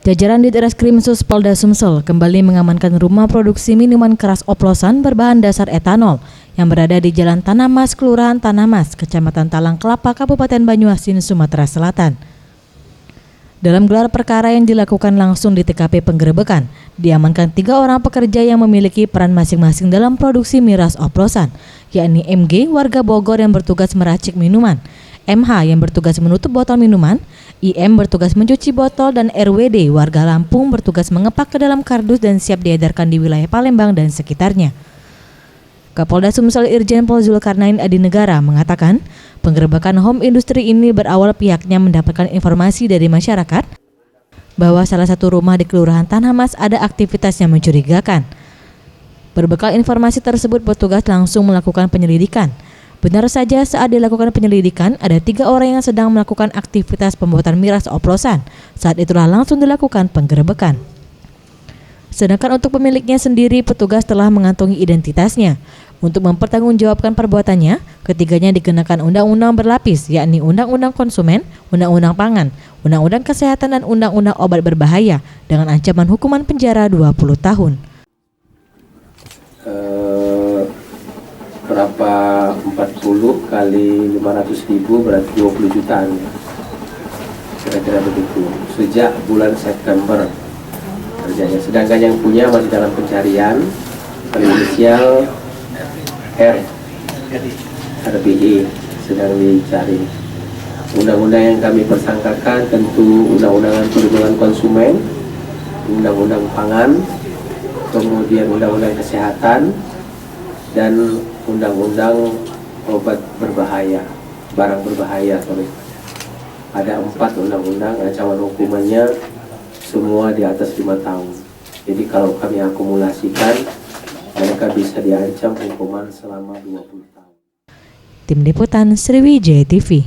Jajaran Ditreskrim Sus Polda Sumsel kembali mengamankan rumah produksi minuman keras oplosan berbahan dasar etanol yang berada di Jalan Tanah Mas, Kelurahan Tanah Mas, Kecamatan Talang Kelapa, Kabupaten Banyuasin, Sumatera Selatan. Dalam gelar perkara yang dilakukan langsung di TKP penggerebekan, diamankan 3 orang pekerja yang memiliki peran masing-masing dalam produksi miras oplosan, yakni MG warga Bogor yang bertugas meracik minuman, MH yang bertugas menutup botol minuman, IM bertugas mencuci botol, dan RWD warga Lampung bertugas mengepak ke dalam kardus dan siap diedarkan di wilayah Palembang dan sekitarnya. Kapolda Sumsel Irjen Pol Zulkarnain Adinegara mengatakan, penggerebekan home industry ini berawal pihaknya mendapatkan informasi dari masyarakat bahwa salah satu rumah di Kelurahan Tanah Mas ada aktivitas yang mencurigakan. Berbekal informasi tersebut, petugas langsung melakukan penyelidikan. Benar saja, saat dilakukan penyelidikan, ada 3 orang yang sedang melakukan aktivitas pembuatan miras oplosan. Saat itulah langsung dilakukan penggerebekan. Sedangkan untuk pemiliknya sendiri, petugas telah mengantongi identitasnya. Untuk mempertanggungjawabkan perbuatannya, ketiganya dikenakan undang-undang berlapis, yakni Undang-Undang Konsumen, Undang-Undang Pangan, Undang-Undang Kesehatan, dan Undang-Undang Obat Berbahaya dengan ancaman hukuman penjara 20 tahun. Berapa 40 kali 500.000 berarti 20 jutaan, kira-kira begitu, sejak bulan September kerjanya. Sedangkan yang punya masih dalam pencarian, inisial RBI sedang dicari. Undang-undang yang kami persangkakan tentu Undang-Undang Perlindungan Konsumen, Undang-Undang Pangan, kemudian Undang-Undang Kesehatan, dan Undang-Undang Obat Berbahaya, Barang Berbahaya. Ada 4 undang-undang, ancaman hukumannya semua di atas 5 tahun. Jadi kalau kami akumulasikan, mereka bisa diancam hukuman selama 20 tahun. Tim Liputan Sriwijaya TV.